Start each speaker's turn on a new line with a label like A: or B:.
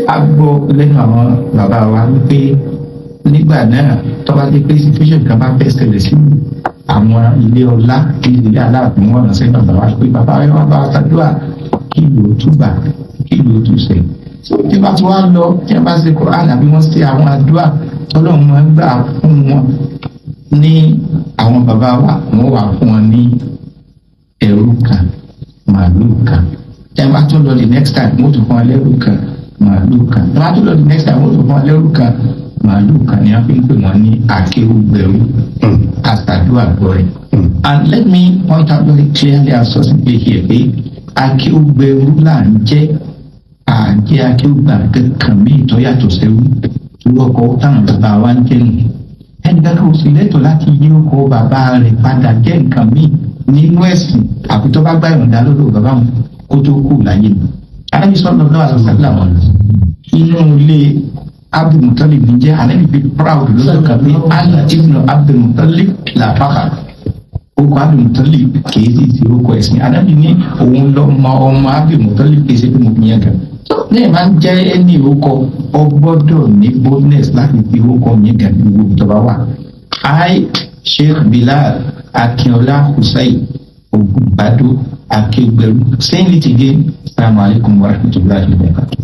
A: a gbọ́ lẹ́nu àwọn bàbá wa wípé nígbà náà tó bá dé pé situation kan bá fẹ́ ṣẹlẹ̀ sí àwọn ilé ọlá ilé aláàfin wọn ránṣẹ́ bàbá wa pé bàbá wa bá ṣàdúrà kí ìlú túbà kí ìlú túṣẹ. so tí bá ti wá lọ tí wọ́n bá ṣe Kùránì àbí wọ́n ṣe àwọn àdúrà tọ́lọ́run máa ń gbà fún wọn ní àwọn bàbá wa wọ́n wà fún wọn ní ẹrú kan màálù kan. tí wọ́n bá tún lọ the next time wọ́n tún fún wọn lẹ́rú kan màálù kan. tí wọ́n bá tún lọ the next time wọ́n tún fún wọn lẹ́rú kan màálù kan. ni a fi ń pè wọ́n ní akéwùgbẹ̀rú àtàdúrà gbọ́rẹ̀. and let me point out very clearly as successfully here pé akéwùgbẹ̀rú là ń jẹ́ àjẹ́ akéwùgbà kankan mí tó yàtọ̀ sẹ́wù lórúkọ táwọn bàbá wa ń jẹ́ nù. ẹnìkan kò sì lẹ́tọ̀ọ́ láti yí orúkọ bàbá rẹ̀ padà jẹ́ nǹkan míì nínú ẹ̀sìn àfi tó bá gbá ìrọ̀dá lọ́dọ̀ bàbá wọn kó tó kù láyé mi. Ànábì sallallahu alaihi wasallam inú ilé Abdul Muttalib ní jẹ́ Ànábì bí proud lọ́dọ̀ kan pé ana ibnu Abdul Muttalib la fakhar. Orúkọ Abdul Muttalib kìí sì sí orúkọ ẹ̀sìn. Ànábì ní òun lọ́mọ ọmọ Abdul Muttalib kìí ṣe pé mo fi yẹn kan. Lẹ́yìn máa ń jẹ́ ẹni orúkọ ọgbọ́dọ̀ ní boldness láti fi orúkọ yẹn gan ní gbogbo ìjọba wa. Sheikh Bilal Akínọlá Hussein Ògùnbádò Akéwùgbẹ̀rú saying it again. Assalamu alaikum warahmatullahi wabarakatuh.